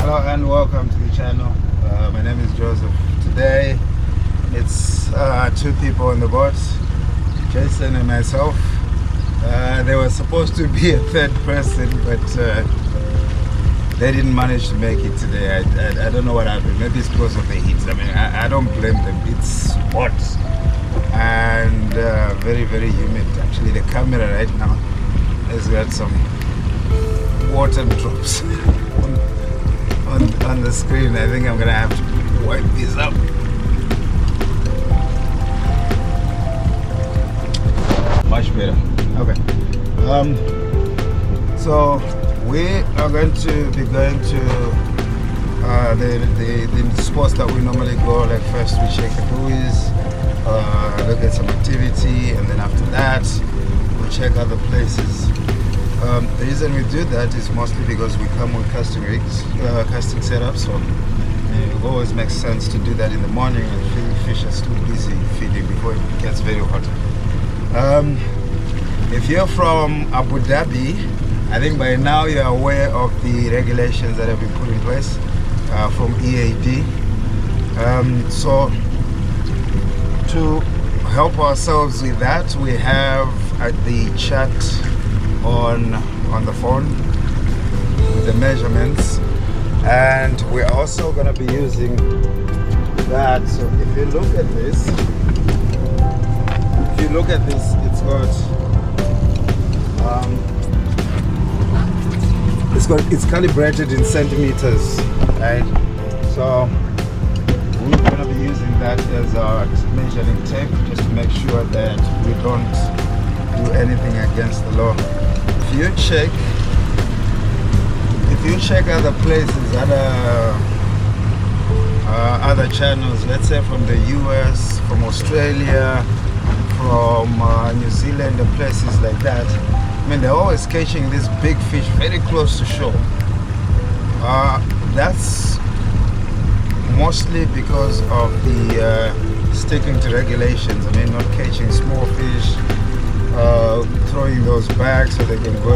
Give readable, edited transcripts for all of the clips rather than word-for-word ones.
Hello and welcome to the channel. My name is Joseph. Today it's two people on the boat, Jason and myself. There was supposed to be a third person, but they didn't manage to make it today. I don't know what happened. Maybe it's because of the heat. I mean, I don't blame them. It's hot and very, very humid. Actually, the camera right now has got some water drops on the screen. I think I'm gonna have to wipe these up. Much better. Okay. So we are going to be going to the spots that we normally go. Like first we check the buoys, look at some activity, and then after that we check other places. The reason we do that is mostly because we come with casting rigs, casting setups, so it always makes sense to do that in the morning and fish are still busy feeding before it gets very hot. If you're from Abu Dhabi, I think by now you're aware of the regulations that have been put in place from EAD. So to help ourselves with that, we have the chat on the phone with the measurements, and we're also going to be using that. So if you look at this, it's calibrated in centimeters, right? So we're going to be using that as our measuring tape, just to make sure that we don't do anything against the law. If you check other places, other channels, let's say from the US, from Australia, from New Zealand and places like that, I mean, they're always catching these big fish very close to shore. That's mostly because of the sticking to regulations. I mean, not catching small fish, throwing those back so they can go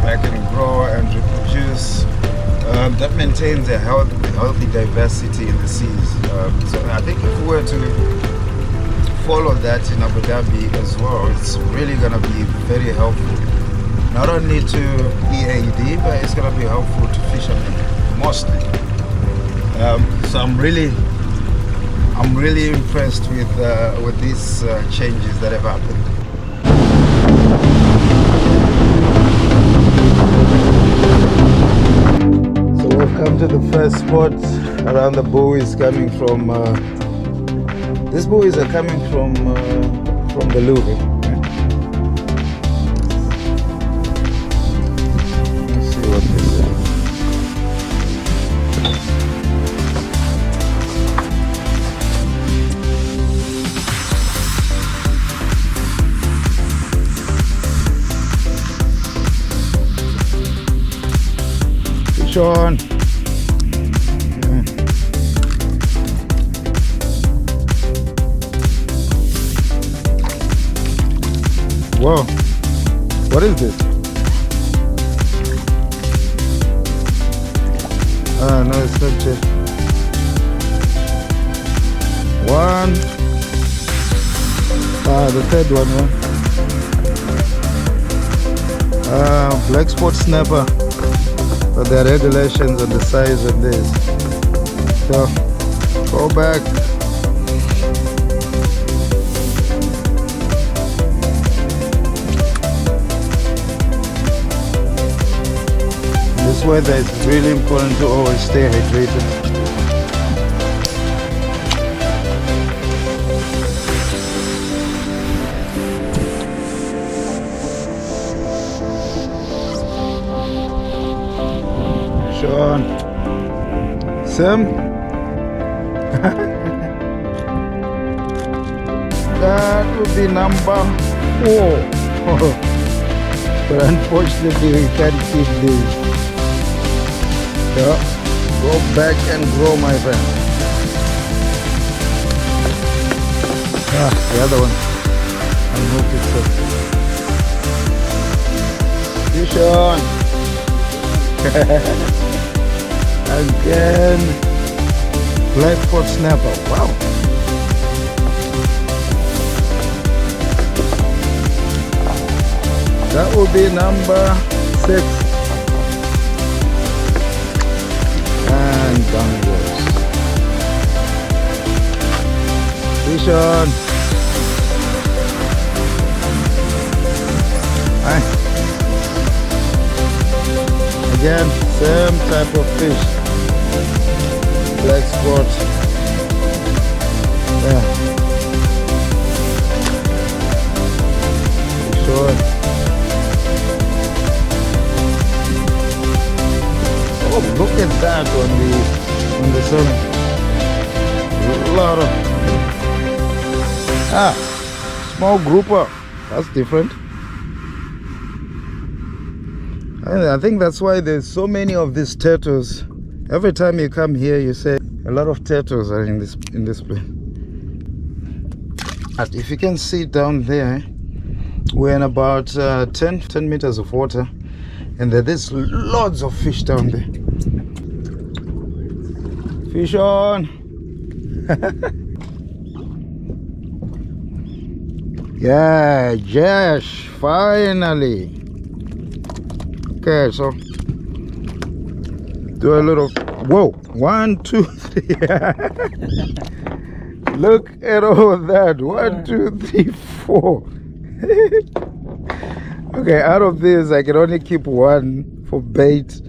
back and grow and reproduce. That maintains a healthy diversity in the seas. So I think if we were to follow that in Abu Dhabi as well, it's really going to be very helpful, not only to EAD, but it's going to be helpful to fishermen mostly. So I'm really impressed with these changes that have happened. So we've come to the first spot around the buoys coming from. These buoys are coming from the Louvre. Let's see what this is. Fish on. Whoa, what is this? No, it's not just one. The third one, black spot snapper, but there are regulations on the size of this. So, go back. This weather is really important to always stay hydrated. Sean, Sam, that would be number 4. But unfortunately we can't keep this. Yeah, go back and grow, my friend. The other one. Unhook it. Fish on. Again, black spot snapper. Wow. That will be number 6. And down goes. Fish on. Hi. Again, same type of fish. Black spot. Yeah. Fish on. Oh, look at that on the sun. A lot of small grouper. That's different. I think that's why there's so many of these turtles. Every time you come here, you say a lot of turtles are in this place. But if you can see down there, we're in about 10 meters of water, and there's lots of fish down there. Fish on. Yeah, Josh, finally. Okay, so do a little, whoa, 1, 2, 3. Look at all that. 1, 2, 3, 4. Okay, out of this I can only keep one for bait.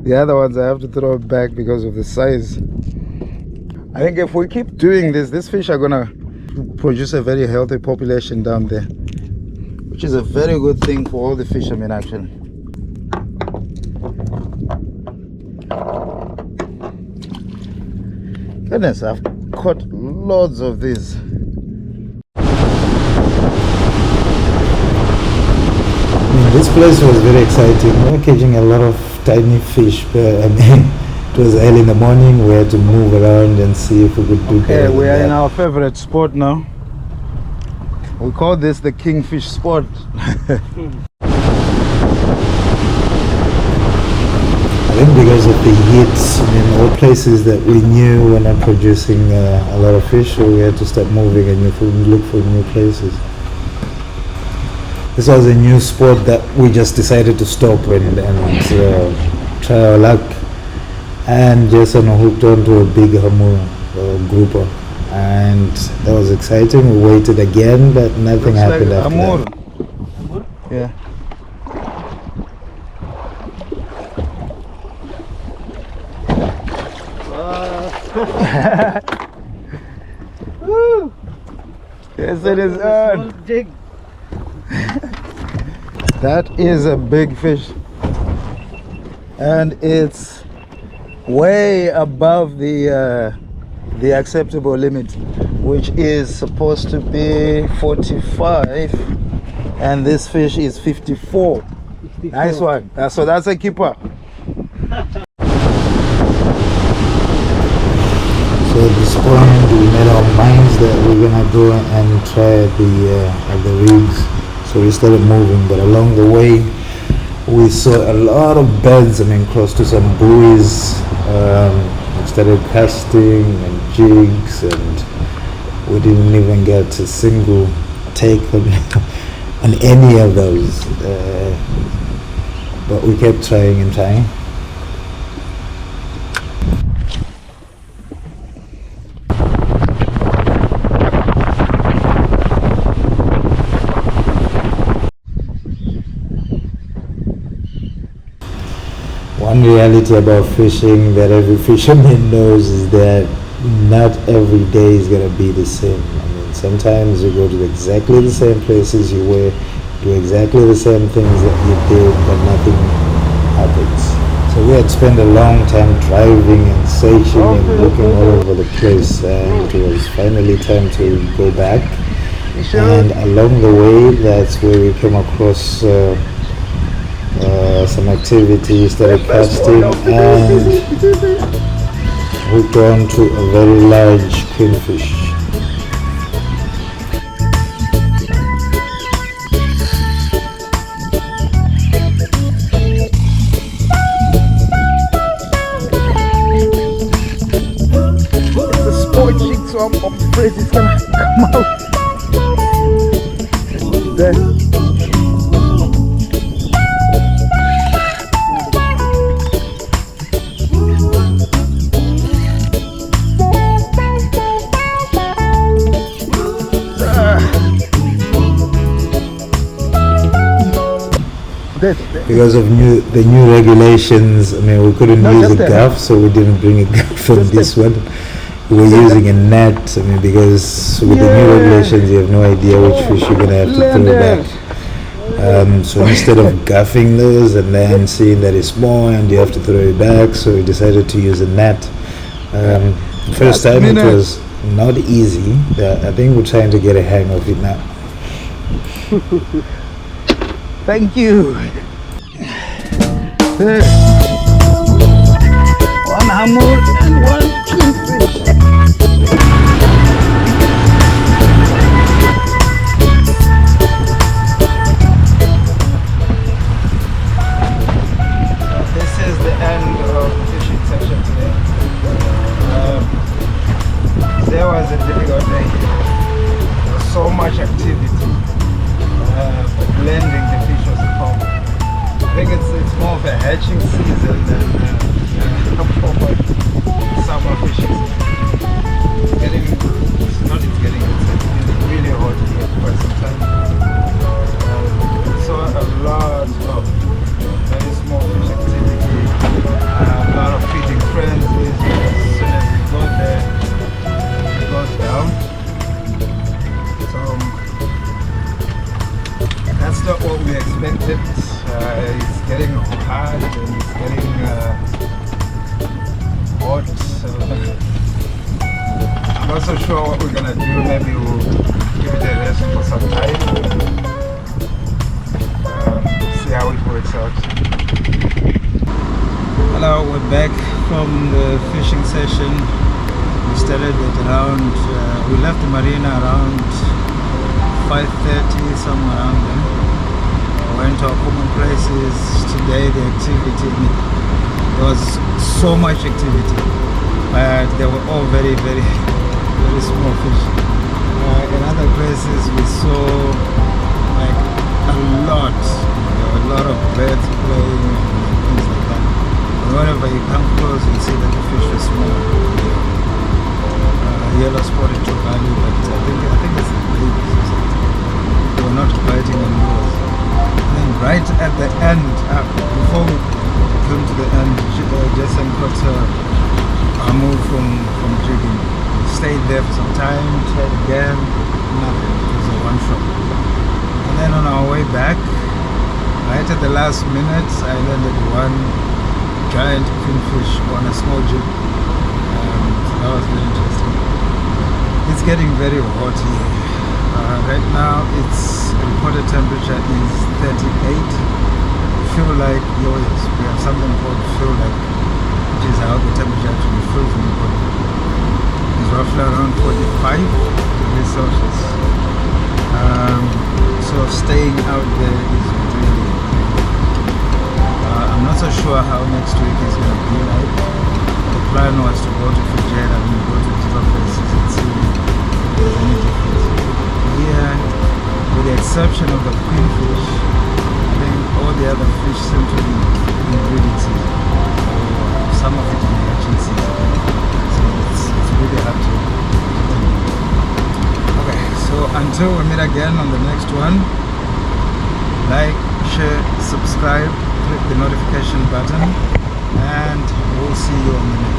The other ones I have to throw back because of the size. I think if we keep doing this, these fish are gonna produce a very healthy population down there, which is a very good thing for all the fishermen actually. Goodness, I've caught loads of these. This place was very exciting. We were catching a lot of tiny fish, but I mean, it was early in the morning. We had to move around and see if we could do better. Okay, we are in our favorite spot now. We call this the kingfish spot. I think because of the heat, I mean, all places that we knew were not producing a lot of fish, so we had to start moving and look for new places. This was a new spot that we just decided to stop and try our luck. And Jason hooked onto a big hamur grouper, and that was exciting. We waited again, but nothing happened after that. Yeah. Woo! Yes, it is on. That is a big fish, and it's way above the acceptable limit, which is supposed to be 45, and this fish is 54. Nice one. So that's a keeper. So at this point we made our minds that we're gonna go and try at the rigs. So we started moving, but along the way we saw a lot of beds, I mean close to some buoys. We started casting and jigs, and we didn't even get a single take on any of those. But we kept trying and trying. One reality about fishing that every fisherman knows is that not every day is going to be the same. I mean, sometimes you go to exactly the same places you were, do exactly the same things that you did, but nothing happens. So we had spent a long time driving and searching and looking all over the place, and it was finally time to go back. And along the way, that's where we came across some activities, started casting, and hooked on to a very large queenfish. so I'm afraid it's gonna come out. There. Because of the new regulations, I mean, we couldn't use a gaff, so we didn't bring a gaff on this one. We're using a net, I mean, because with the new regulations, you have no idea which fish you're gonna have to throw back. So instead of gaffing those and then seeing that it's small and you have to throw it back, so we decided to use a net. First time it was not easy. I think we're trying to get a hang of it now. Thank you. There. One hammer and one kingfish. This is the end of the fishing session today. There was a difficult day. There was so much activity. Blending the fish was a problem. I think it's more of a hatching season than a proper summer fishing season. It's getting really hot here for some time. So a lot of very small fish activity, a lot of feeding frenzies. As soon as we go there, it goes down. That's not what we expected. It's getting hard and it's getting hot. So I'm not so sure what we're gonna do. Maybe we'll give it a rest for some time. See how it works out. Hello, we're back from the fishing session. We started at around. We left the marina around 5:30, somewhere around there. Went to our common places. Today the activity, there was so much activity, but they were all very, very, very small fish. In other places we saw like a lot. There were a lot of birds playing and things like that. And whenever you come close, you see that the fish are small. Yellow spotted trevally, but I think it's the babies or something. They were not biting on yours. And then right at the end, before we came to the end, Jason got a move from jigging. We stayed there for some time, tried again, nothing. It was a one shot. And then on our way back, right at the last minute, I landed one giant kingfish on a small jig. So that was very interesting. It's getting very hot here. Right now its reported temperature is 38. Feel like, yes, we have something called feel like, which is how the temperature actually feels in the body. It's roughly around 45 degrees Celsius. So staying out there is really I'm not so sure how next week is going to be like. The plan was to go to Fujairah and go to different places and see if there's any difference. Here, with the exception of the queenfish, I think all the other fish seem to be in breeding season. So some of it in the hatching season. So it's really hard to okay, so until we meet again on the next one, like, share, subscribe, click the notification button, and we'll see you on the next